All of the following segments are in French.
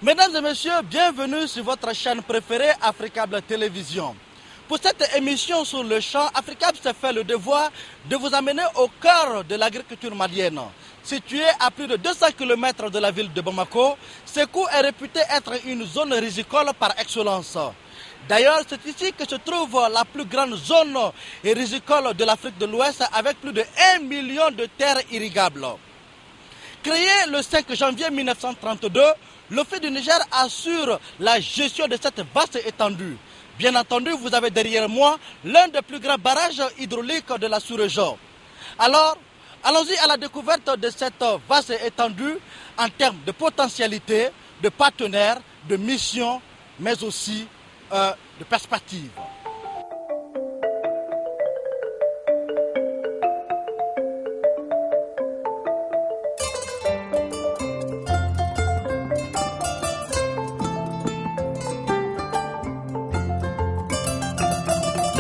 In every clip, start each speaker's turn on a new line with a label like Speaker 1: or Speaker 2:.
Speaker 1: Mesdames et messieurs, bienvenue sur votre chaîne préférée Africable Télévision. Pour cette émission sur le champ, Africable s'est fait le devoir de vous amener au cœur de l'agriculture malienne. Située à plus de 200 km de la ville de Bamako, Sékou est réputé être une zone rizicole par excellence. D'ailleurs, c'est ici que se trouve la plus grande zone rizicole de l'Afrique de l'Ouest avec plus de 1 million de terres irrigables. Créé le 5 janvier 1932, l'Office du Niger assure la gestion de cette vaste étendue. Bien entendu, vous avez derrière moi l'un des plus grands barrages hydrauliques de la sous-région. Alors, allons-y à la découverte de cette vaste étendue en termes de potentialité, de partenaires, de missions, mais aussi de perspectives.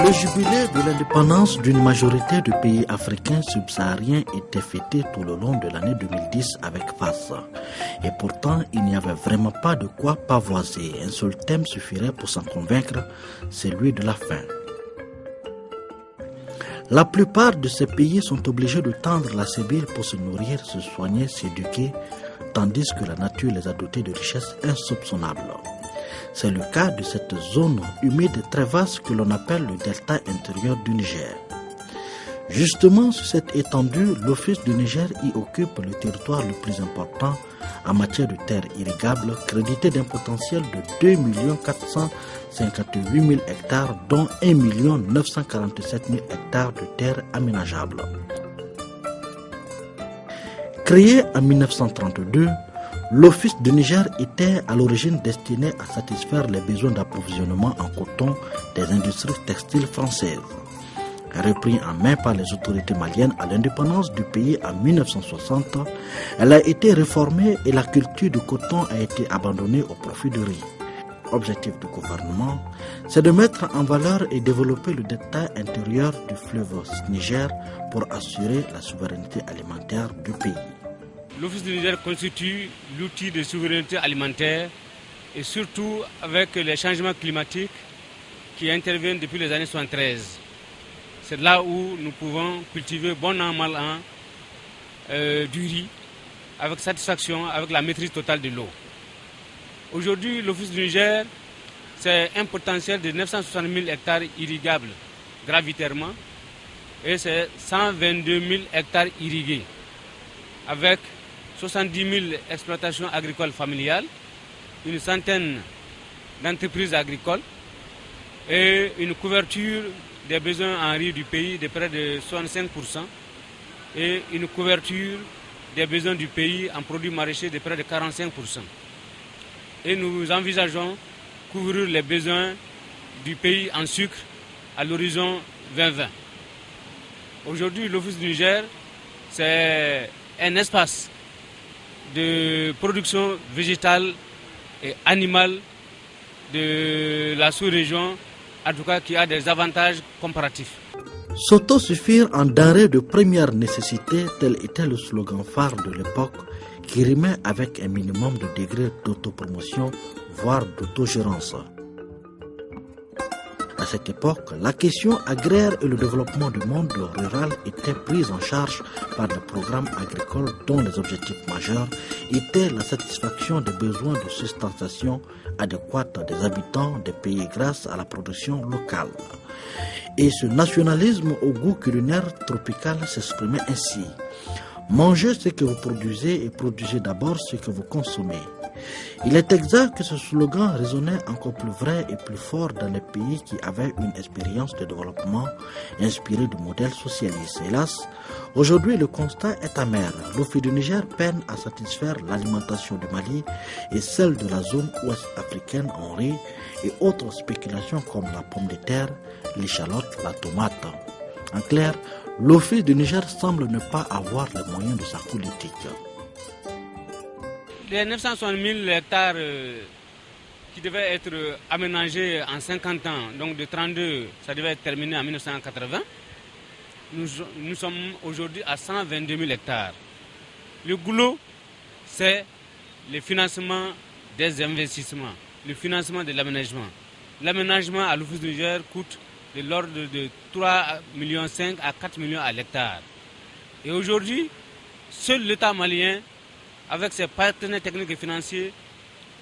Speaker 2: Le jubilé de l'indépendance d'une majorité de pays africains subsahariens était fêté tout le long de l'année 2010 avec face. Et pourtant, il n'y avait vraiment pas de quoi pavoiser. Un seul thème suffirait pour s'en convaincre, celui de la faim. La plupart de ces pays sont obligés de tendre la sébile pour se nourrir, se soigner, s'éduquer, tandis que la nature les a dotés de richesses insoupçonnables. C'est le cas de cette zone humide très vaste que l'on appelle le delta intérieur du Niger. Justement, sur cette étendue, l'Office du Niger y occupe le territoire le plus important en matière de terres irrigables, crédité d'un potentiel de 2 458 000 hectares, dont 1 947 000 hectares de terres aménageables. Créé en 1932, l'Office du Niger était à l'origine destiné à satisfaire les besoins d'approvisionnement en coton des industries textiles françaises. Repris en main par les autorités maliennes à l'indépendance du pays en 1960, elle a été réformée et la culture du coton a été abandonnée au profit du riz. Objectif du gouvernement, c'est de mettre en valeur et développer le delta intérieur du fleuve Niger pour assurer la souveraineté alimentaire du pays.
Speaker 3: L'Office du Niger constitue l'outil de souveraineté alimentaire et surtout avec les changements climatiques qui interviennent depuis les années 73. C'est là où nous pouvons cultiver bon an, mal an du riz avec satisfaction, avec la maîtrise totale de l'eau. Aujourd'hui, l'Office du Niger, c'est un potentiel de 960 000 hectares irrigables gravitairement et c'est 122 000 hectares irrigués avec 70 000 exploitations agricoles familiales, une centaine d'entreprises agricoles et une couverture des besoins en riz du pays de près de 65% et une couverture des besoins du pays en produits maraîchers de près de 45%. Et nous envisageons couvrir les besoins du pays en sucre à l'horizon 2020. Aujourd'hui, l'Office du Niger, c'est un espace de production végétale et animale de la sous-région, en tout cas qui a des avantages comparatifs.
Speaker 2: S'autosuffire en denrées de première nécessité, tel était le slogan phare de l'époque qui rimait avec un minimum de degré d'autopromotion, voire d'autogérance. À cette époque, la question agraire et le développement du monde rural étaient pris en charge par des programmes agricoles dont les objectifs majeurs étaient la satisfaction des besoins de substantiation adéquate des habitants des pays grâce à la production locale. Et ce nationalisme au goût culinaire tropical s'exprimait ainsi. Mangez ce que vous produisez et produisez d'abord ce que vous consommez. Il est exact que ce slogan résonnait encore plus vrai et plus fort dans les pays qui avaient une expérience de développement inspirée du modèle socialiste. Hélas, aujourd'hui le constat est amer. L'OFI du Niger peine à satisfaire l'alimentation du Mali et celle de la zone ouest africaine en riz et autres spéculations comme la pomme de terre, l'échalote, la tomate. En clair, l'OFI du Niger semble ne pas avoir les moyens de sa politique.
Speaker 3: Les 960 000 hectares qui devaient être aménagés en 50 ans, donc de 32, ça devait être terminé en 1980, nous sommes aujourd'hui à 122 000 hectares. Le goulot, c'est le financement des investissements, le financement de l'aménagement. L'aménagement à l'Office du Niger coûte de l'ordre de 3,5 millions à 4 millions à l'hectare. Et aujourd'hui, seul l'État malien, avec ses partenaires techniques et financiers,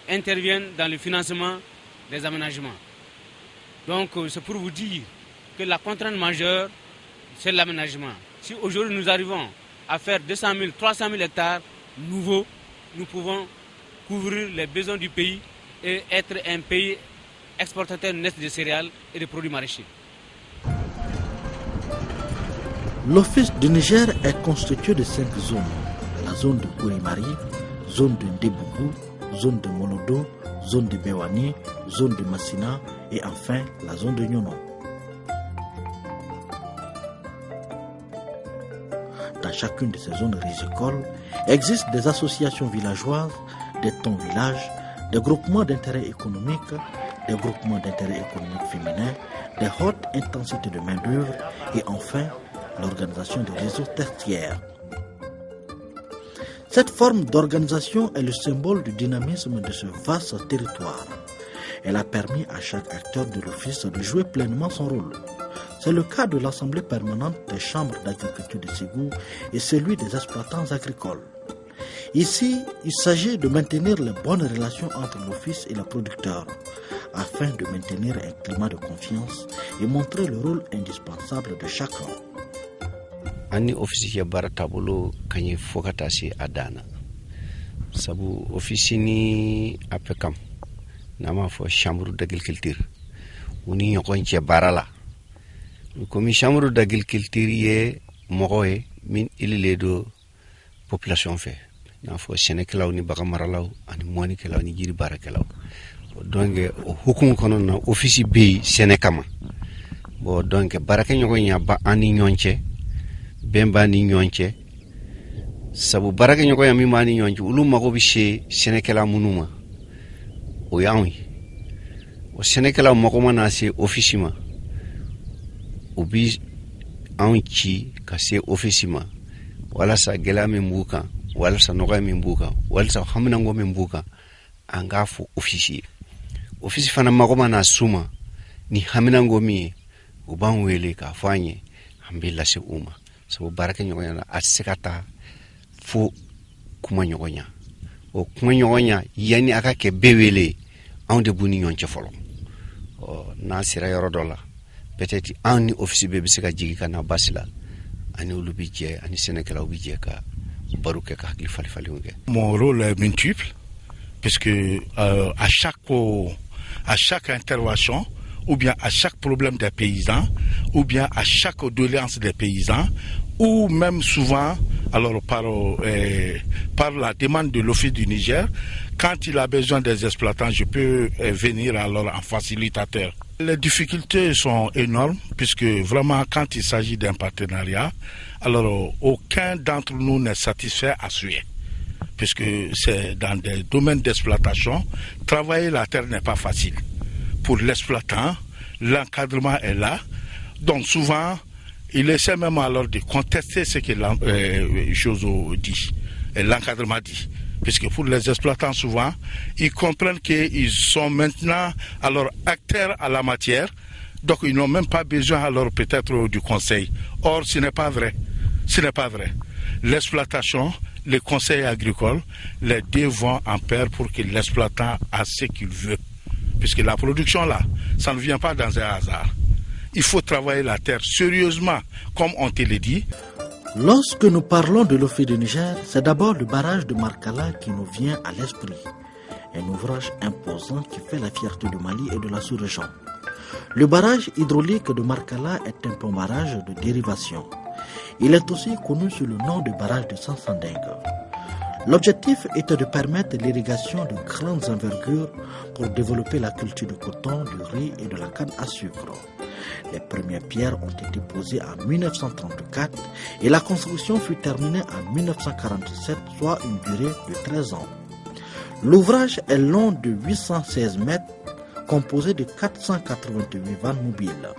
Speaker 3: interviennent dans le financement des aménagements. Donc c'est pour vous dire que la contrainte majeure, c'est l'aménagement. Si aujourd'hui nous arrivons à faire 200 000, 300 000 hectares nouveaux, nous pouvons couvrir les besoins du pays et être un pays exportateur net de céréales et de produits maraîchers.
Speaker 2: L'Office du Niger est constitué de 5 zones. La zone de Kourimari, zone de Ndebougou, zone de Molodo, zone de Bewani, zone de Massina et enfin la zone de Nyono. Dans chacune de ces zones rizicoles existent des associations villageoises, des tons villages, des groupements d'intérêt économique, des groupements d'intérêt économique féminin, des hautes intensités de main-d'œuvre et enfin l'organisation des réseaux tertiaires. Cette forme d'organisation est le symbole du dynamisme de ce vaste territoire. Elle a permis à chaque acteur de l'office de jouer pleinement son rôle. C'est le cas de l'Assemblée permanente des chambres d'agriculture de Ségou et celui des exploitants agricoles. Ici, il s'agit de maintenir les bonnes relations entre l'office et les producteurs, afin de maintenir un climat de confiance et montrer le rôle indispensable de chacun.
Speaker 4: Ani ofisi ya bara tabolo kanyi fokata si adana sabu ofisi ni apekam nama fo chambre d'agriculture uni yokonche barala komi chambre d'agriculture ye mogoye min ilile do population fe na fo senekelaw ni bakamaralaw ani moni kelaw ni jiri barakelaw donc hukum kono na ofisi be senekama bo donc baraka nyogonya ba ani nyonche bemba ni nyonche sabu baraka nyoko ya mima ni nyonche ulu mako bishe senekela munuma o yawi o senekela mako mana se ofisima obi anchi ka se ofisima wala sa gela membuka wala sa noga membuka wala sa hamna ngo membuka angafu ofisi fana mako mana suma ni hamna ngo mi ubanwele ka fanye ambila se uma so baraka nyogonya atsekata fo kuma nyogonya o kuma nyogonya yani aka ke bewele ande buni nyonche folo o na sira yoro dola peut-être ani office be bisika jigi kana basila ani ulubije ani senekala ubije ka baruke ka hakli fali nge.
Speaker 5: Mon rôle est multiple puisque à chaque intervention ou bien à chaque problème des paysans, ou bien à chaque doléance des paysans, ou même souvent alors par la demande de l'Office du Niger, quand il a besoin des exploitants, je peux venir alors en facilitateur. Les difficultés sont énormes, puisque vraiment quand il s'agit d'un partenariat, alors aucun d'entre nous n'est satisfait à suer. Puisque c'est dans des domaines d'exploitation, travailler la terre n'est pas facile. Pour l'exploitant, l'encadrement est là. Donc souvent, il essaie même alors de contester ce que l'encadrement dit. Puisque pour les exploitants, souvent, ils comprennent qu'ils sont maintenant alors acteurs à la matière. Donc ils n'ont même pas besoin alors peut-être du conseil. Or, ce n'est pas vrai. Ce n'est pas vrai. L'exploitation, les conseils agricoles, les deux vont en pair pour que l'exploitant a ce qu'il veut. Puisque la production là, ça ne vient pas dans un hasard. Il faut travailler la terre sérieusement, comme on te le dit.
Speaker 2: Lorsque nous parlons de l'Office du Niger, c'est d'abord le barrage de Markala qui nous vient à l'esprit. un ouvrage imposant qui fait la fierté du Mali et de la sous-région. Le barrage hydraulique de Markala est un pont barrage de dérivation. Il est aussi connu sous le nom de barrage de Sansandeng. L'objectif était de permettre l'irrigation de grandes envergures pour développer la culture du coton, du riz et de la canne à sucre. Les premières pierres ont été posées en 1934 et la construction fut terminée en 1947, soit une durée de 13 ans. L'ouvrage est long de 816 mètres, composé de 488 vannes mobiles.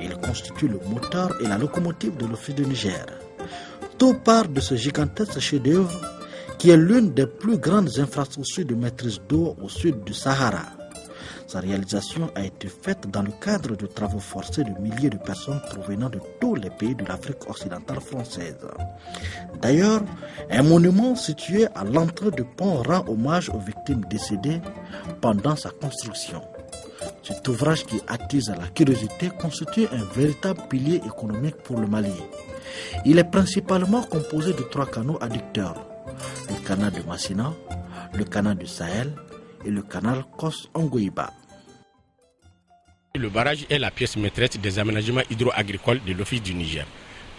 Speaker 2: Il constitue le moteur et la locomotive de l'Office du Niger. Tout part de ce gigantesque chef-d'œuvre qui est l'une des plus grandes infrastructures de maîtrise d'eau au sud du Sahara. Sa réalisation a été faite dans le cadre de travaux forcés de milliers de personnes provenant de tous les pays de l'Afrique occidentale française. D'ailleurs, un monument situé à l'entrée du pont rend hommage aux victimes décédées pendant sa construction. Cet ouvrage qui attise la curiosité constitue un véritable pilier économique pour le Mali. Il est principalement composé de 3 canaux adducteurs, le canal de Massina, le canal du Sahel et le canal Kos-Ongoïba.
Speaker 6: Le barrage est la pièce maîtresse des aménagements hydro-agricoles de l'Office du Niger.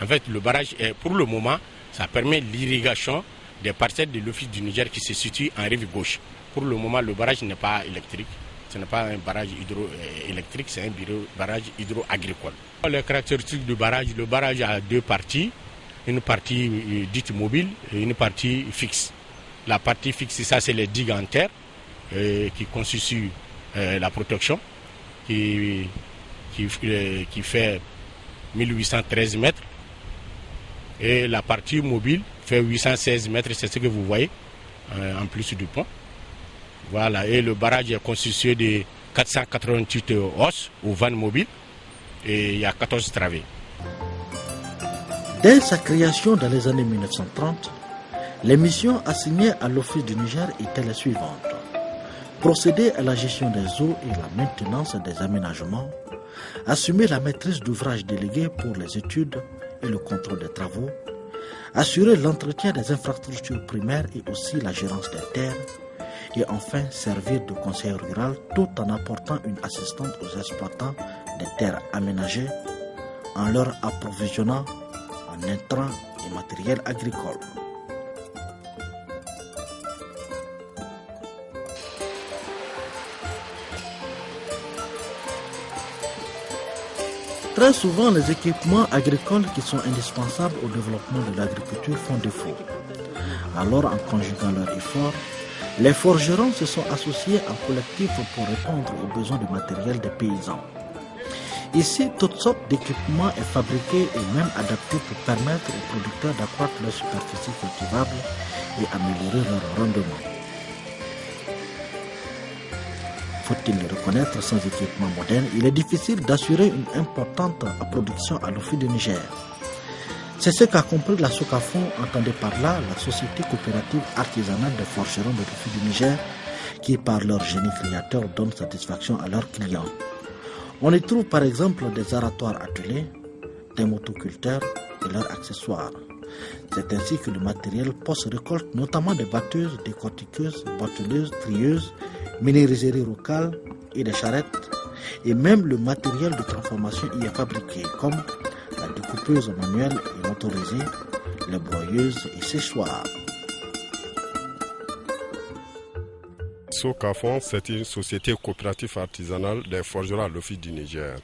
Speaker 6: En fait, le barrage, pour le moment, ça permet l'irrigation des parcelles de l'Office du Niger qui se situent en rive gauche. Pour le moment, le barrage n'est pas électrique. Ce n'est pas un barrage hydroélectrique, c'est un barrage hydro-agricole. Les caractéristiques du barrage, le barrage a 2 parties. Une partie dite mobile et une partie fixe. La partie fixe, ça c'est les digues en terre qui constituent la protection qui fait 1813 mètres. Et la partie mobile fait 816 mètres, c'est ce que vous voyez en plus du pont. Voilà, et le barrage est constitué de 488 os ou vannes mobiles et il y a 14 travées.
Speaker 2: Dès sa création dans les années 1930, les missions assignées à l'Office du Niger étaient les suivantes. Procéder à la gestion des eaux et la maintenance des aménagements, assumer la maîtrise d'ouvrages délégués pour les études et le contrôle des travaux, assurer l'entretien des infrastructures primaires et aussi la gérance des terres, et enfin servir de conseiller rural tout en apportant une assistance aux exploitants des terres aménagées en leur approvisionnant en intrants et matériel agricole. Très souvent, les équipements agricoles qui sont indispensables au développement de l'agriculture font défaut. Alors, en conjuguant leurs efforts, les forgerons se sont associés en collectif pour répondre aux besoins de matériel des paysans. Ici, toutes sortes d'équipements sont fabriqués et même adaptés pour permettre aux producteurs d'accroître leur superficie cultivable et améliorer leur rendement. Faut-il le reconnaître, sans équipement moderne, il est difficile d'assurer une importante production à l'Office du Niger. C'est ce qu'a compris la SOCAFON, entendez par là la Société coopérative artisanale des forgerons de l'Office du Niger, qui par leur génie créateur donne satisfaction à leurs clients. On y trouve par exemple des aratoires attelés, des motoculteurs et leurs accessoires. C'est ainsi que le matériel post-récolte, notamment des batteuses, décortiqueuses, bateleuses, trieuses, mini-rizeries locales et des charrettes, et même le matériel de transformation y est fabriqué, comme la découpeuse manuelle et motorisée, les broyeuses et séchoirs.
Speaker 7: SOCAFON, c'est une société coopérative artisanale des forgerons à l'Office du Niger.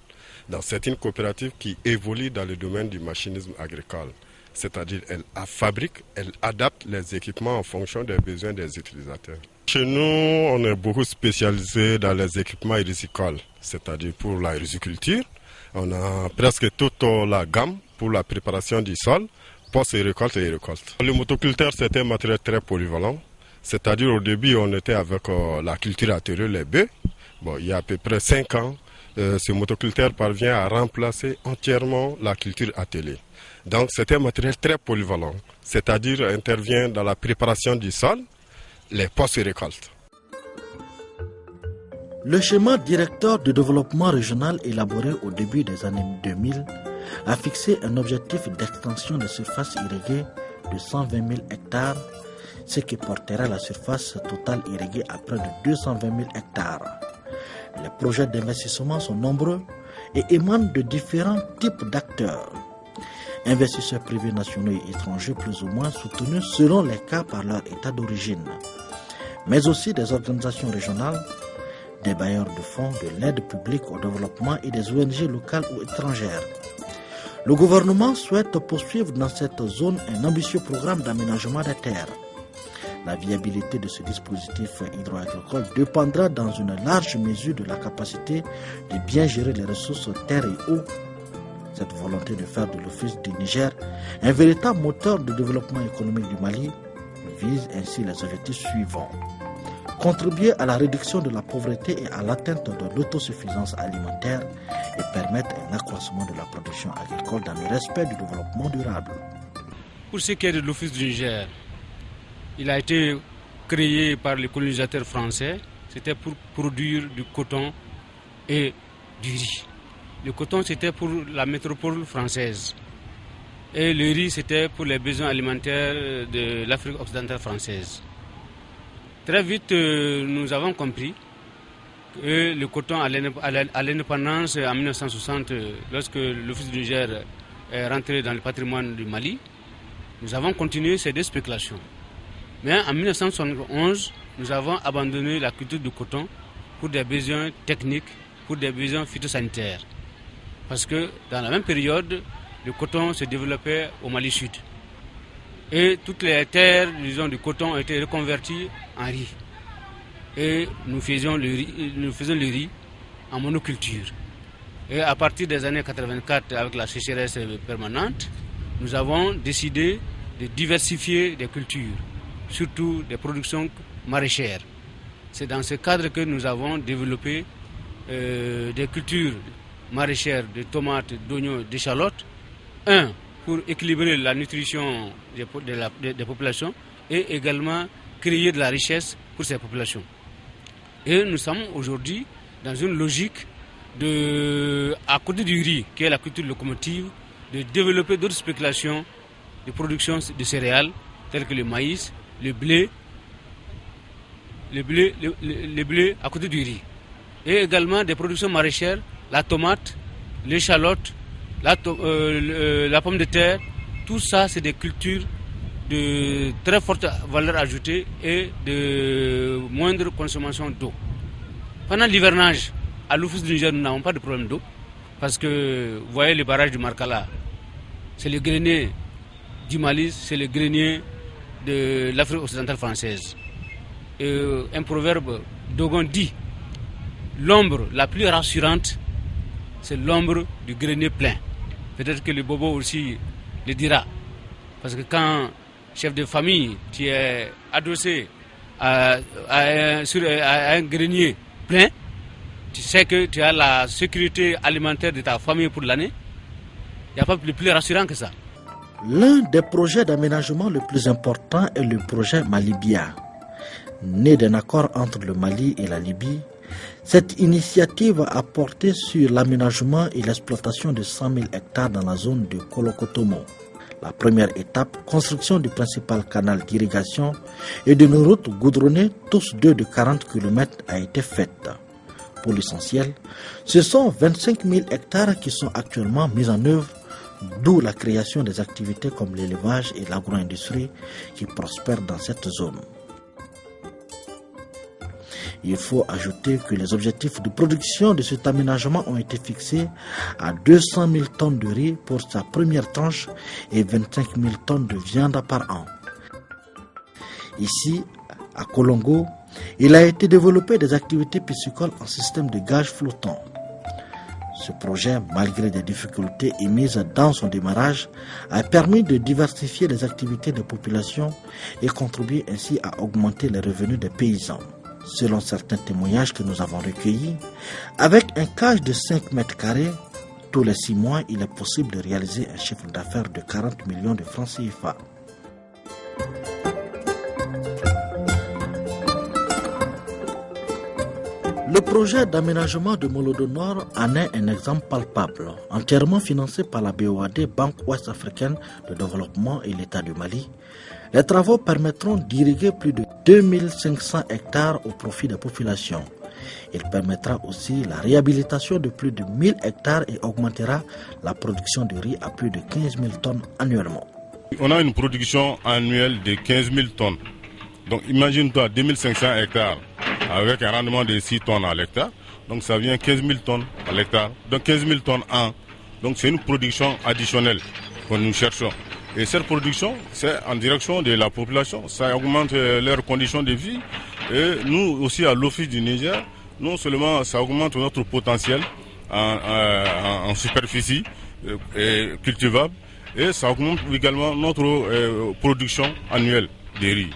Speaker 7: C'est une coopérative qui évolue dans le domaine du machinisme agricole. C'est-à-dire elle fabrique, elle adapte les équipements en fonction des besoins des utilisateurs. Chez nous, on est beaucoup spécialisé dans les équipements rizicoles, c'est-à-dire pour la riziculture. On a presque toute la gamme pour la préparation du sol, post-récolte et récolte. Le motoculteur, c'est un matériel très polyvalent. C'est-à-dire au début, on était avec la culture atterrée, les bœufs. Il y a à peu près 5 ans, ce motoculteur parvient à remplacer entièrement la culture attelée. Donc c'est un matériel très polyvalent, c'est-à-dire intervient dans la préparation du sol, les post-récoltes.
Speaker 2: Le schéma directeur de développement régional élaboré au début des années 2000 a fixé un objectif d'extension de surface irriguée de 120 000 hectares, ce qui porterait la surface totale irriguée à près de 220 000 hectares. Les projets d'investissement sont nombreux et émanent de différents types d'acteurs. Investisseurs privés nationaux et étrangers plus ou moins soutenus selon les cas par leur état d'origine, mais aussi des organisations régionales, des bailleurs de fonds, de l'aide publique au développement et des ONG locales ou étrangères. Le gouvernement souhaite poursuivre dans cette zone un ambitieux programme d'aménagement des terres. La viabilité de ce dispositif hydro-agricole dépendra dans une large mesure de la capacité de bien gérer les ressources terre et eau. Cette volonté de faire de l'Office du Niger un véritable moteur de développement économique du Mali vise ainsi les objectifs suivants. Contribuer à la réduction de la pauvreté et à l'atteinte de l'autosuffisance alimentaire et permettre un accroissement de la production agricole dans le respect du développement durable.
Speaker 3: Pour ce qui est de l'Office du Niger, il a été créé par les colonisateurs français. C'était pour produire du coton et du riz. Le coton, c'était pour la métropole française. Et le riz, c'était pour les besoins alimentaires de l'Afrique occidentale française. Très vite, nous avons compris que le coton, à l'indépendance en 1960, lorsque l'Office du Niger est rentré dans le patrimoine du Mali, nous avons continué ces deux spéculations. Mais en 1971, nous avons abandonné la culture du coton pour des besoins techniques, pour des besoins phytosanitaires. Parce que dans la même période, le coton se développait au Mali Sud. Et toutes les terres, disons, du coton ont été reconverties en riz. Et nous faisions le riz en monoculture. Et à partir des années 84, avec la sécheresse permanente, nous avons décidé de diversifier des cultures, surtout des productions maraîchères. C'est dans ce cadre que nous avons développé des cultures maraîchères de tomates, d'oignons, d'échalotes. Pour équilibrer la nutrition des populations et également créer de la richesse pour ces populations. Et nous sommes aujourd'hui dans une logique à côté du riz, qui est la culture locomotive, de développer d'autres spéculations de production de céréales, telles que le maïs, le blé à côté du riz. Et également des productions maraîchères, la tomate, l'échalote, la pomme de terre. Tout ça, c'est des cultures de très forte valeur ajoutée et de moindre consommation d'eau. Pendant l'hivernage, à l'Office du Niger, nous n'avons pas de problème d'eau, parce que vous voyez le barrage du Markala, c'est le grenier du Mali, c'est le grenier de l'Afrique occidentale française. Et un proverbe Dogon dit, l'ombre la plus rassurante, c'est l'ombre du grenier plein. Peut-être que le bobo aussi le dira. Parce que quand, chef de famille, tu es adossé à un grenier plein, tu sais que tu as la sécurité alimentaire de ta famille pour l'année. Il n'y a pas de plus rassurant que ça.
Speaker 2: L'un des projets d'aménagement le plus important est le projet Malibia. Né d'un accord entre le Mali et la Libye, cette initiative a porté sur l'aménagement et l'exploitation de 100 000 hectares dans la zone de Kolokotomo. La première étape, construction du principal canal d'irrigation et d'une route goudronnée, tous deux de 40 km, a été faite. Pour l'essentiel, ce sont 25 000 hectares qui sont actuellement mis en œuvre, d'où la création des activités comme l'élevage et l'agro-industrie qui prospèrent dans cette zone. Il faut ajouter que les objectifs de production de cet aménagement ont été fixés à 200 000 tonnes de riz pour sa première tranche et 25 000 tonnes de viande par an. Ici, à Kolongo, il a été développé des activités piscicoles en système de gage flottant. Ce projet, malgré des difficultés émises dans son démarrage, a permis de diversifier les activités de population et contribuer ainsi à augmenter les revenus des paysans. Selon certains témoignages que nous avons recueillis, avec un cage de 5 mètres carrés, tous les 6 mois, il est possible de réaliser un chiffre d'affaires de 40 millions de francs CFA. Le projet d'aménagement de Molodo Nord en est un exemple palpable. Entièrement financé par la BOAD, Banque Ouest-Africaine de Développement et l'État du Mali, les travaux permettront d'irriguer plus de 2500 hectares au profit des populations. Il permettra aussi la réhabilitation de plus de 1000 hectares et augmentera la production de riz à plus de 15 000 tonnes annuellement.
Speaker 8: On a une production annuelle de 15 000 tonnes. Donc imagine-toi 2500 hectares avec un rendement de 6 tonnes à l'hectare. Donc ça vient 15 000 tonnes à l'hectare. Donc 15 000 tonnes an. Donc c'est une production additionnelle que nous cherchons. Et cette production, c'est en direction de la population. Ça augmente leurs conditions de vie. Et nous aussi à l'Office du Niger, non seulement ça augmente notre potentiel en superficie cultivable, et ça augmente également notre production annuelle de riz.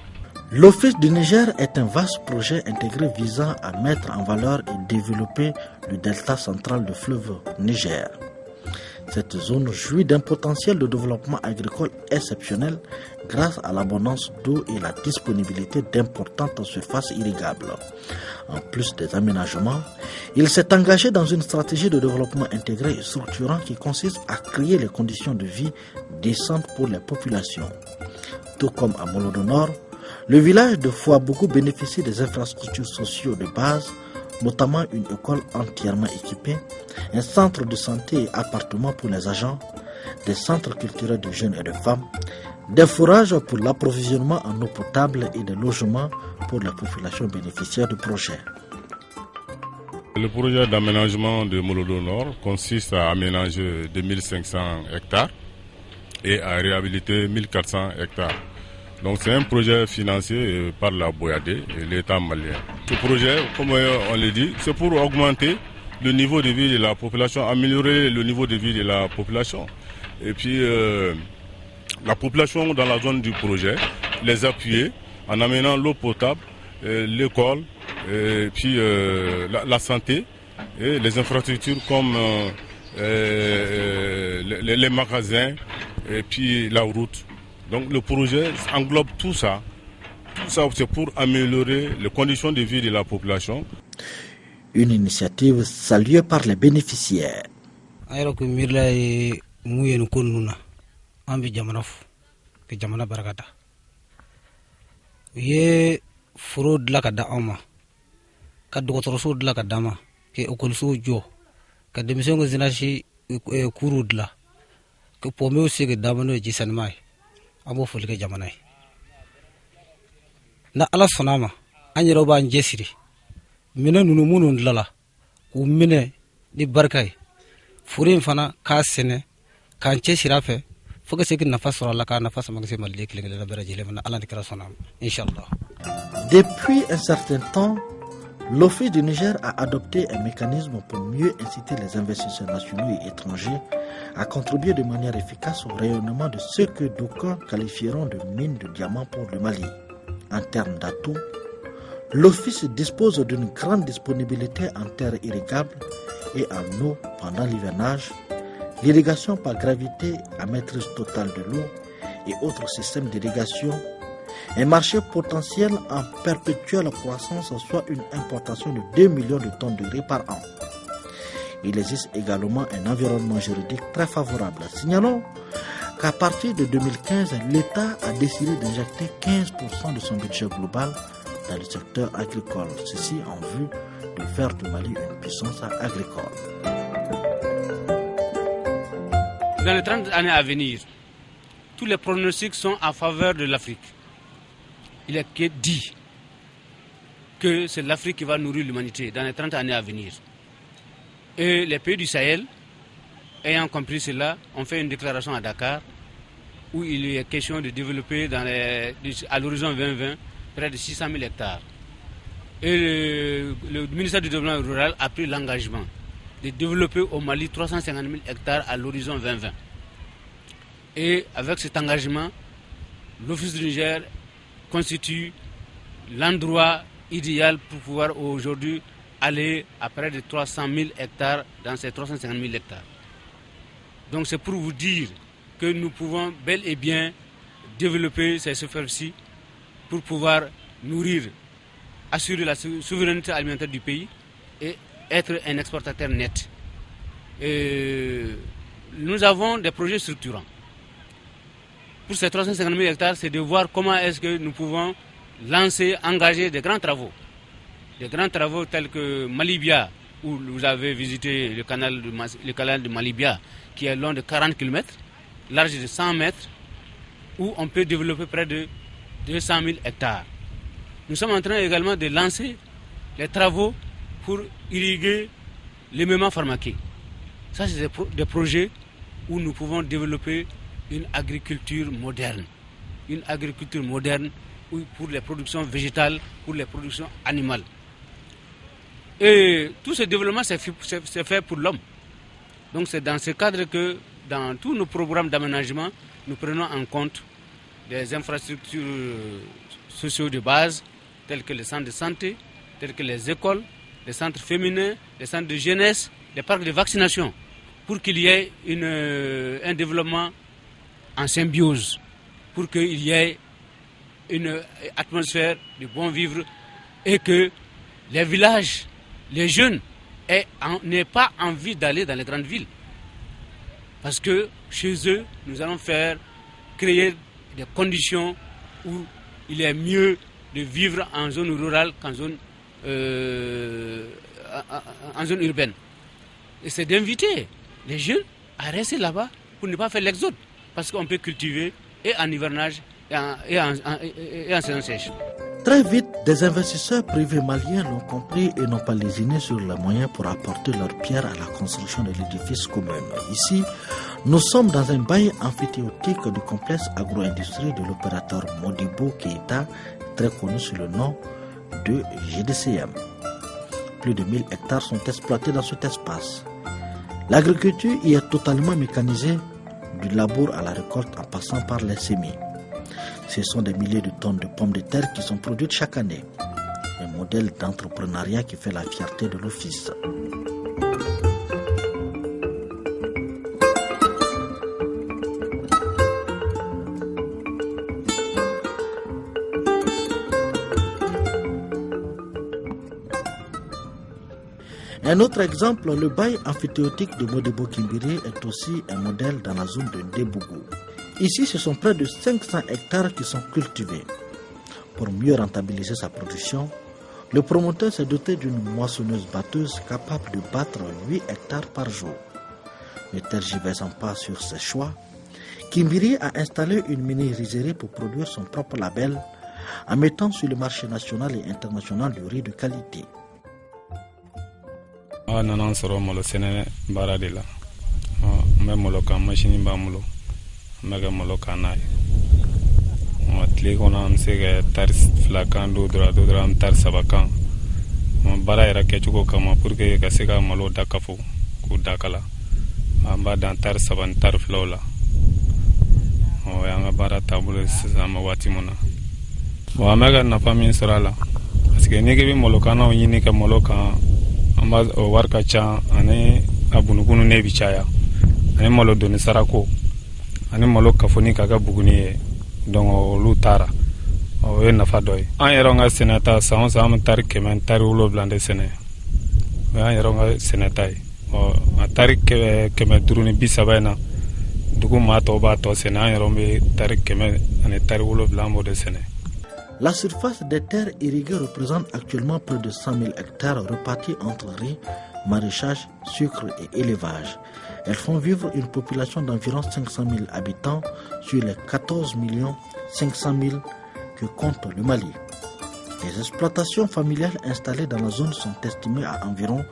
Speaker 2: L'Office du Niger est un vaste projet intégré visant à mettre en valeur et développer le delta central du fleuve Niger. Cette zone jouit d'un potentiel de développement agricole exceptionnel grâce à l'abondance d'eau et la disponibilité d'importantes surfaces irrigables. En plus des aménagements, il s'est engagé dans une stratégie de développement intégré et structurant qui consiste à créer les conditions de vie décentes pour les populations. Tout comme à Molodo Nord, le village de Fouabougou bénéficie des infrastructures sociales de base, notamment une école entièrement équipée, un centre de santé et appartements pour les agents, des centres culturels de jeunes et de femmes, des forages pour l'approvisionnement en eau potable et des logements pour les populations bénéficiaires du projet.
Speaker 8: Le projet d'aménagement de Molodo Nord consiste à aménager 2500 hectares et à réhabiliter 1400 hectares. Donc c'est un projet financé par la BOAD et l'État malien. Ce projet, comme on le dit, c'est pour augmenter le niveau de vie de la population, améliorer le niveau de vie de la population. Et puis la population dans la zone du projet, les appuyer en amenant l'eau potable, l'école, et puis la santé et les infrastructures comme les magasins et puis la route. Donc le projet englobe tout ça. Tout ça, c'est pour améliorer les conditions de vie de la population.
Speaker 2: Une initiative saluée par les bénéficiaires.
Speaker 9: abo fulke jamanai na ala sonama anyiro ba njesiri mina nunu munun lala ku mine di barkai furin fana ka sene kan che sirafe foga seki nafas la ka nafas magse malle kile la baraje le na ala dikra sonama inshallah.
Speaker 2: Depuis un certain temps, l'Office du Niger a adopté un mécanisme pour mieux inciter les investisseurs nationaux et étrangers à contribuer de manière efficace au rayonnement de ce que d'aucuns qualifieront de mine de diamants pour le Mali. En termes d'atouts, l'Office dispose d'une grande disponibilité en terres irrigables et en eau pendant l'hivernage, l'irrigation par gravité à maîtrise totale de l'eau et autres systèmes d'irrigation, un marché potentiel en perpétuelle croissance, soit une importation de 2 millions de tonnes de riz par an. Il existe également un environnement juridique très favorable. Signalons qu'à partir de 2015, l'État a décidé d'injecter 15% de son budget global dans le secteur agricole. Ceci en vue de faire du Mali une puissance agricole.
Speaker 3: Dans les 30 années à venir, tous les pronostics sont en faveur de l'Afrique. Il est dit que c'est l'Afrique qui va nourrir l'humanité dans les 30 années à venir. Et les pays du Sahel, ayant compris cela, ont fait une déclaration à Dakar où il est question de développer à l'horizon 2020 près de 600 000 hectares. Et le ministère du Développement rural a pris l'engagement de développer au Mali 350 000 hectares à l'horizon 2020. Et avec cet engagement, l'Office du Niger constitue l'endroit idéal pour pouvoir aujourd'hui aller à près de 300 000 hectares dans ces 350 000 hectares. Donc c'est pour vous dire que nous pouvons bel et bien développer ces superficies pour pouvoir nourrir, assurer la souveraineté alimentaire du pays et être un exportateur net. Et nous avons des projets structurants. Pour ces 350 000 hectares, c'est de voir comment est-ce que nous pouvons lancer, engager des grands travaux. Des grands travaux tels que Malibia, où vous avez visité le canal de Malibia, qui est long de 40 km, large de 100 mètres, où on peut développer près de 200 000 hectares. Nous sommes en train également de lancer les travaux pour irriguer les Méma Pharmaqués. Ça, c'est des projets où nous pouvons développer une agriculture moderne. Une agriculture moderne pour les productions végétales, pour les productions animales. Et tout ce développement, c'est fait pour l'homme. Donc c'est dans ce cadre que, dans tous nos programmes d'aménagement, nous prenons en compte des infrastructures sociaux de base, telles que les centres de santé, telles que les écoles, les centres féminins, les centres de jeunesse, les parcs de vaccination, pour qu'il y ait un développement en symbiose, pour qu'il y ait une atmosphère de bon vivre et que les villages, les jeunes n'aient pas envie d'aller dans les grandes villes. Parce que chez eux, nous allons créer des conditions où il est mieux de vivre en zone rurale qu'en zone urbaine. Et c'est d'inviter les jeunes à rester là-bas pour ne pas faire l'exode. Parce qu'on peut cultiver et en hivernage et en saison sèche.
Speaker 2: Très vite, des investisseurs privés maliens l'ont compris et n'ont pas lésiné sur les moyens pour apporter leur pierre à la construction de l'édifice commun. Ici, nous sommes dans un bail amphithéotique du complexe agro-industriel de l'opérateur Modibo Keïta, très connu sous le nom de GDCM. Plus de 1000 hectares sont exploités dans cet espace. L'agriculture y est totalement mécanisée, du labour à la récolte en passant par les semis. Ce sont des milliers de tonnes de pommes de terre qui sont produites chaque année. Un modèle d'entrepreneuriat qui fait la fierté de l'office. Un autre exemple, le bail amphithéotique de Modibo Kimbiri est aussi un modèle dans la zone de Ndebougou. Ici, ce sont près de 500 hectares qui sont cultivés. Pour mieux rentabiliser sa production, le promoteur s'est doté d'une moissonneuse batteuse capable de battre 8 hectares par jour. Ne tergiversant pas sur ses choix, Kimbiri a installé une mini-rizerie pour produire son propre label en mettant sur le marché national et international du riz de qualité.
Speaker 10: Nanan soro molo sene barade la me molo ka machine ba molo mega molo kanai atli kona am sega tar flakan do dra am tar sabakan bara era ke chuko kama pour que ka sega molo dakafo ku dakala amba dan tar saban tar flola yanga bara tabule sama wati mona wa mega na fami sorala parce que ni ke bi molo kana yini ke molo kan amba warka cha ane abunugunu ne bichaya ane malo doni sarako ane malo kafoni kaga buguni donc lutara o e nafa doy an yeronga senata sa am tar kemen tar ulo blande sene an yeronga senata o tar kemen duruni bisabana dugu ma to ba to sene an yerombe tar kemen ane tar ulo blambo de sene.
Speaker 2: La surface des terres irriguées représente actuellement près de 100 000 hectares répartis entre riz, maraîchage, sucre et élevage. Elles font vivre une population d'environ 500 000 habitants sur les 14 500 000 que compte le Mali. Les exploitations familiales installées dans la zone sont estimées à environ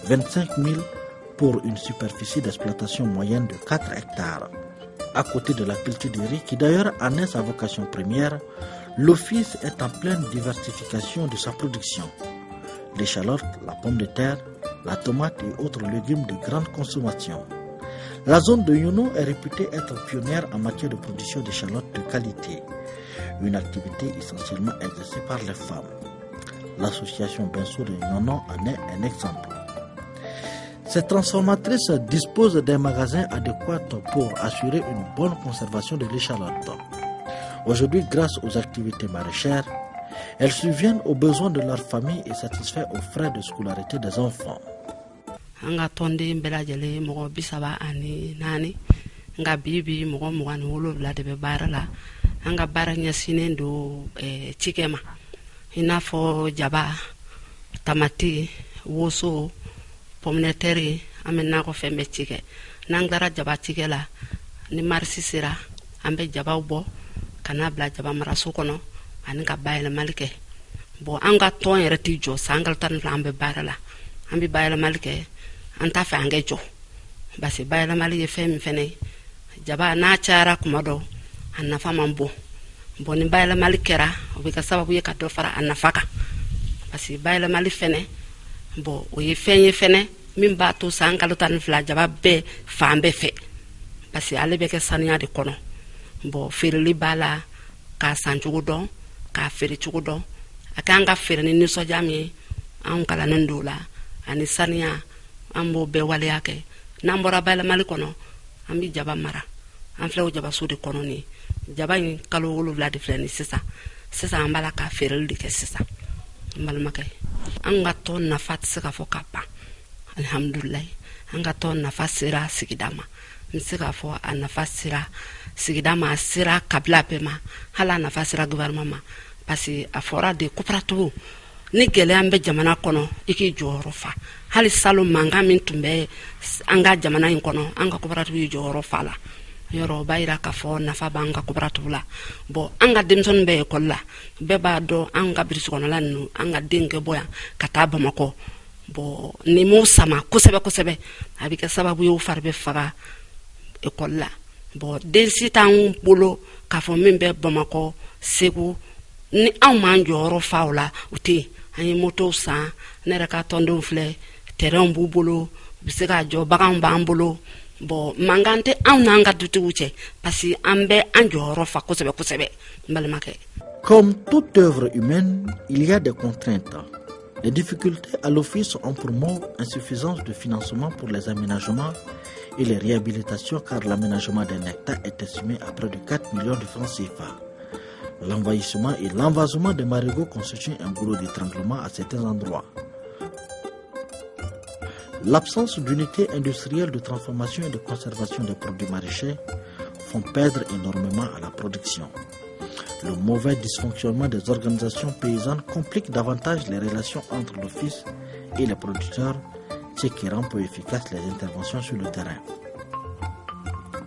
Speaker 2: 25 000 pour une superficie d'exploitation moyenne de 4 hectares. À côté de la culture du riz, qui d'ailleurs en est sa vocation première, l'office est en pleine diversification de sa production. L'échalote, la pomme de terre, la tomate et autres légumes de grande consommation. La zone de Yono est réputée être pionnière en matière de production d'échalotes de qualité, une activité essentiellement exercée par les femmes. L'association Benso de Yono en est un exemple. Cette transformatrice dispose d'un magasin adéquat pour assurer une bonne conservation de l'échalote. Aujourd'hui, grâce aux activités maraîchères, elles subviennent aux besoins de leur famille et satisfait aux frais de scolarité des enfants.
Speaker 11: an ka tɔnden bɛɛ lajɛlen mɔgɔ 34 nka bibi mɔgɔ 27 de bɛ baara la. An ka baara ɲɛsinnen don cikɛ ma, i n'a fɔ jaba, tamati, woso, pommetɛri, an bɛ nakɔfɛn bɛɛ cikɛ. N'an taara jaba cikɛ la, ni marisi sera an bɛ jabaw bɔ ka n'a bila jaba maraso kɔnɔ ani ka bayɛlɛmali kɛ. Bon an ka tɔn yɛrɛ tɛ jɔ, san kalo 12 an bɛ baara la. An bɛ bayɛlɛmali kɛ, an t'a fɛ an kɛ jɔ parce que bayɛlɛmali ye fɛn min fɛnɛ ye, jaba n'a cayara kuma dɔ a nafa man bon. Bon ni bayɛlɛmali kɛra o bɛ kɛ sababu ye ka dɔ fara a nafa kan parce que bayɛlɛmali fɛnɛ bon o ye fɛn ye fɛnɛ min b'a to san kalo 12 jaba bɛɛ fan bɛɛ fɛ parce que ale bɛ kɛ sanuya de kɔnɔ. Bon feereli b'a la, k'a san cogo dɔn, k'a feere cogo dɔn, a k'an ka feere ni nisɔndiya min ye, an kalannen don o la ani sanuya an b'o bɛɛ waleya kɛ. N'an bɔra bayɛlɛmali kɔnɔ an bɛ jaba mara, an filɛ o jabaso de kɔnɔ ni jaba in kalo 7 de filɛ ni sisan an b'a la ka feereli de kɛ sisan. N balimakɛ, an ka tɔn nafa tɛ se ka fɔ ka ban, alhamdulilayi. An ka tɔn nafa sera sigida ma, n bɛ se k'a fɔ a nafa sera sigida ma, a sera kabila bɛɛ ma, hali a nafa sera gouvernement ma parce que a fɔra de coopérative ni gɛlɛya bɛ jamana kɔnɔ i k'i jɔyɔrɔ fa. Hali salon mankan min tun bɛ an ka jamana in kɔnɔ an ka coopérative ye jɔyɔrɔ fa la. Yɔrɔ o b'a yira k'a fɔ nafa b'an ka coopérative la. Bon an ka denmisɛnninw bɛ école la, bɛɛ b'a dɔn an ka brousse kɔnɔla ninnu an ka den kɛ bɔ yan ka taa Bamakɔ. Bon ni m'o sama kosɛbɛ kosɛbɛ a bɛ kɛ sababu ye u fari bɛ faga école la. Bon den si t'an bolo k'a fɔ min bɛ Bamakɔ, Segu, ni anw m'an jɔyɔrɔ fa o la o tɛ yen. An ye moto san, ne yɛrɛ ka tɔndenw filɛ, terrain b'u bolo, u bɛ se k'a jɔ, baganw b'an bolo. Bon mankan tɛ anw n'an ka dutigiw cɛ parce que an bɛ an jɔyɔrɔ fa kosɛbɛ kosɛbɛ, n balimakɛ.
Speaker 2: Comme toute œuvre humaine, il y a des contraintes. Les difficultés à l'office ont pour mot insuffisance de financement pour les aménagements et les réhabilitations car l'aménagement d'un hectare est estimé à près de 4 millions de francs CFA. L'envahissement et l'envasement des marigots constituent un goulot d'étranglement à certains endroits. L'absence d'unité industrielle de transformation et de conservation des produits maraîchers font perdre énormément à la production. Le mauvais dysfonctionnement des organisations paysannes complique davantage les relations entre l'office et les producteurs, ce qui rend peu efficaces les interventions sur le terrain.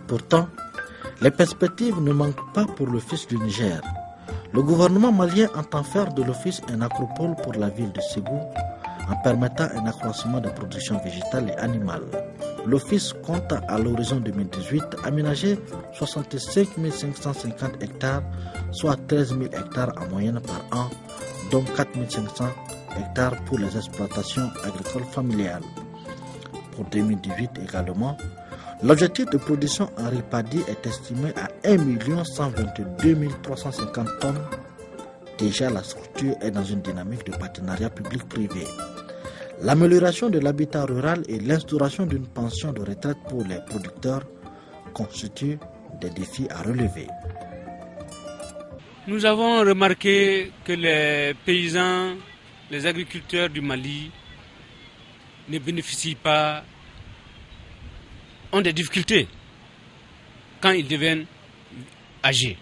Speaker 2: Pourtant, les perspectives ne manquent pas pour l'office du Niger. Le gouvernement malien entend faire de l'office un acropole pour la ville de Ségou en permettant un accroissement de production végétale et animale. L'office compte à l'horizon 2018 aménager 65 550 hectares, soit 13 000 hectares en moyenne par an, dont 4 500 hectares pour les exploitations agricoles familiales. Pour 2018 également, l'objectif de production en riz paddy est estimé à 1 122 350 tonnes. Déjà, la structure est dans une dynamique de partenariat public-privé. L'amélioration de l'habitat rural et l'instauration d'une pension de retraite pour les producteurs constituent des défis à relever.
Speaker 3: Nous avons remarqué que les paysans, les agriculteurs du Mali ne bénéficient pas, ont des difficultés quand ils deviennent âgés.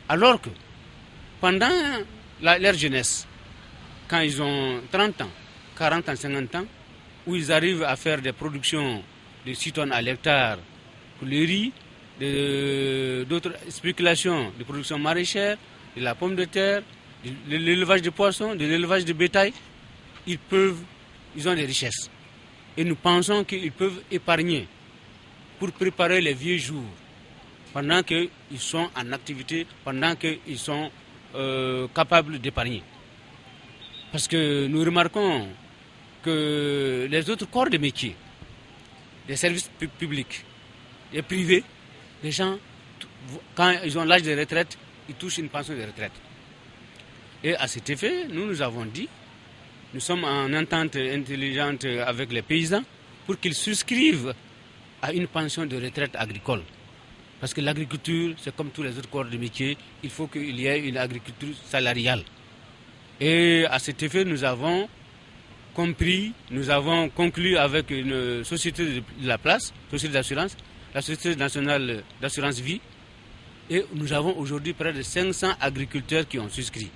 Speaker 3: Alors que pendant leur jeunesse, quand ils ont 30 ans, 40 ans, 50 ans, où ils arrivent à faire des productions de 6 tonnes à l'hectare pour le riz, d'autres spéculations de production maraîchère, de la pomme de terre, de l'élevage de poissons, de l'élevage de bétail, ils ont des richesses. Et nous pensons qu'ils peuvent épargner pour préparer les vieux jours, pendant qu'ils sont en activité, pendant qu'ils sont capables d'épargner. Parce que nous remarquons que les autres corps de métier, les services publics, les privés, les gens, quand ils ont l'âge de retraite, ils touchent une pension de retraite. Et à cet effet, nous avons dit, nous sommes en entente intelligente avec les paysans pour qu'ils souscrivent à une pension de retraite agricole. Parce que l'agriculture, c'est comme tous les autres corps de métier, il faut qu'il y ait une agriculture salariale. Et à cet effet, nous avons compris, nous avons conclu avec une société de la place, société d'assurance, la Société nationale d'assurance vie, et nous avons aujourd'hui près de 500 agriculteurs qui ont souscrit,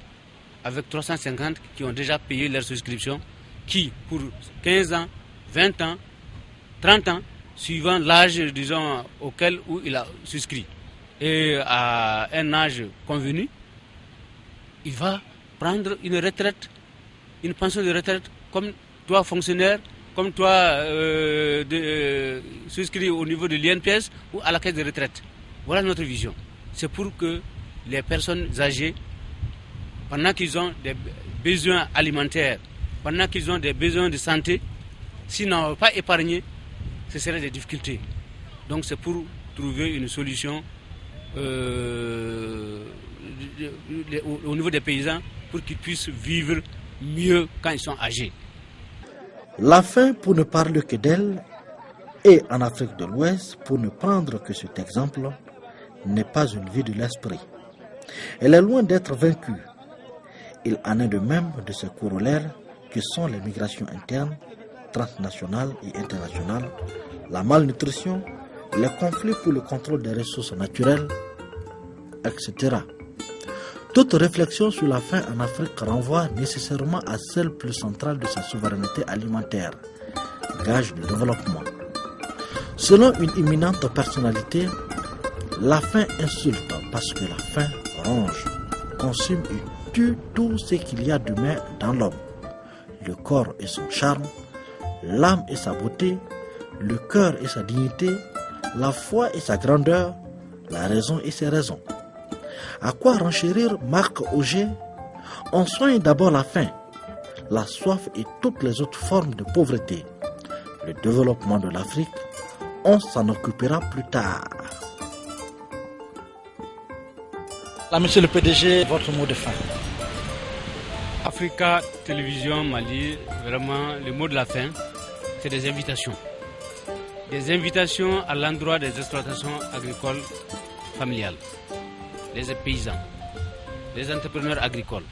Speaker 3: avec 350 qui ont déjà payé leur souscription, qui pour 15 ans, 20 ans, 30 ans, suivant l'âge, disons, auquel où il a souscrit. Et à un âge convenu, il va prendre une retraite, une pension de retraite, comme toi fonctionnaire, comme toi souscrit au niveau de l'INPS ou à la caisse de retraite. Voilà notre vision. C'est pour que les personnes âgées, pendant qu'ils ont des besoins alimentaires, pendant qu'ils ont des besoins de santé, s'ils n'ont pas épargné, ce serait des difficultés. Donc c'est pour trouver une solution au niveau des paysans pour qu'ils puissent vivre mieux quand ils sont âgés.
Speaker 2: La faim, pour ne parler que d'elle, et en Afrique de l'Ouest, pour ne prendre que cet exemple, n'est pas une vie de l'esprit. Elle est loin d'être vaincue. Il en est de même de ses corollaires que sont les migrations internes, transnationales et internationales, la malnutrition, les conflits pour le contrôle des ressources naturelles, etc. Toute réflexion sur la faim en Afrique renvoie nécessairement à celle plus centrale de sa souveraineté alimentaire, gage de développement. Selon une éminente personnalité, la faim insulte parce que la faim ronge, consume et tue tout ce qu'il y a d'humain dans l'homme. Le corps et son charme, l'âme et sa beauté, le cœur et sa dignité, la foi et sa grandeur, la raison et ses raisons. À quoi renchérir Marc Auger? On soigne d'abord la faim, la soif et toutes les autres formes de pauvreté. Le développement de l'Afrique, on s'en occupera plus tard.
Speaker 1: Là, monsieur le PDG, votre mot de fin.
Speaker 3: Africa Télévision Mali, vraiment, le mot de la fin, c'est des invitations. Des invitations à l'endroit des exploitations agricoles familiales, les paysans, les entrepreneurs agricoles,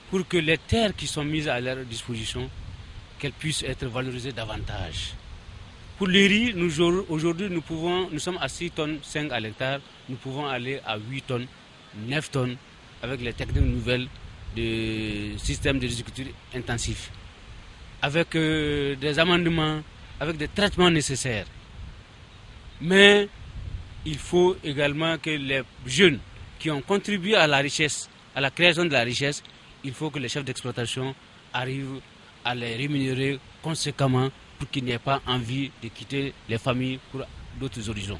Speaker 3: pour que les terres qui sont mises à leur disposition, qu'elles puissent être valorisées davantage. Pour le riz, aujourd'hui, nous sommes à 6 tonnes 5 à l'hectare, nous pouvons aller à 8 tonnes, 9 tonnes, avec les techniques nouvelles du système de agriculture intensif, avec des amendements, avec des traitements nécessaires. Mais il faut également que les jeunes qui ont contribué à la richesse, à la création de la richesse, il faut que les chefs d'exploitation arrivent à les rémunérer conséquemment pour qu'ils n'aient pas envie de quitter les familles pour d'autres horizons.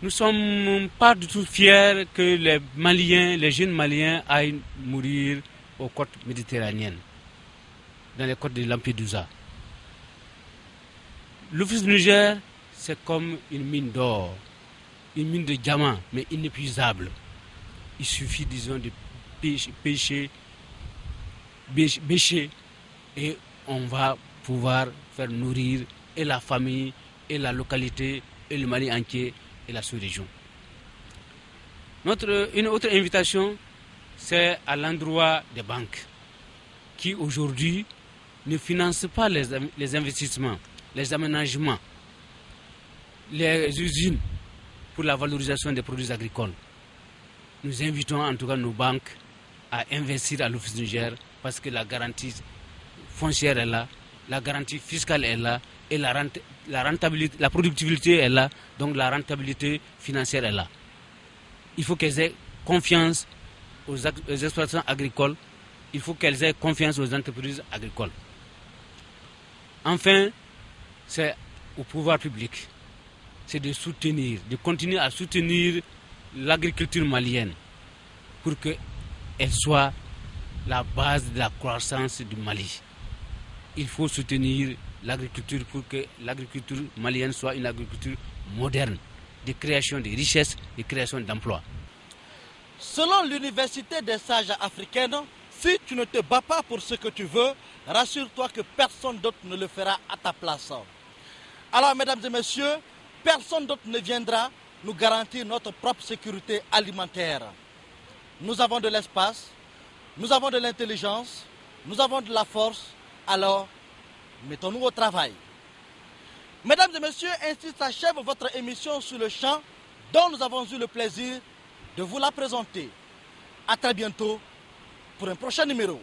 Speaker 3: Nous ne sommes pas du tout fiers que les Maliens, les jeunes Maliens aillent mourir aux côtes méditerranéennes, dans les côtes de Lampedusa. L'Office du Niger, c'est comme une mine d'or, une mine de diamants, mais inépuisable. Il suffit, disons, de pêcher, bêcher, et on va pouvoir faire nourrir et la famille, et la localité, et le Mali entier, et la sous-région. Une autre invitation, c'est à l'endroit des banques, qui aujourd'hui ne financent pas les investissements, les aménagements, les usines pour la valorisation des produits agricoles. Nous invitons en tout cas nos banques à investir à l'Office du Niger parce que la garantie foncière est là, la garantie fiscale est là et la rentabilité, la productivité est là, donc la rentabilité financière est là. Il faut qu'elles aient confiance aux exploitations agricoles, il faut qu'elles aient confiance aux entreprises agricoles. Enfin, c'est au pouvoir public, c'est de soutenir, de continuer à soutenir l'agriculture malienne pour qu'elle soit la base de la croissance du Mali. Il faut soutenir l'agriculture pour que l'agriculture malienne soit une agriculture moderne, de création de richesses, de création d'emplois.
Speaker 1: Selon l'Université des sages africaines, si tu ne te bats pas pour ce que tu veux, rassure-toi que personne d'autre ne le fera à ta place. Alors, mesdames et messieurs, personne d'autre ne viendra nous garantir notre propre sécurité alimentaire. Nous avons de l'espace, nous avons de l'intelligence, nous avons de la force, alors mettons-nous au travail. Mesdames et messieurs, ainsi s'achève votre émission sur le champ dont nous avons eu le plaisir de vous la présenter. À très bientôt pour un prochain numéro.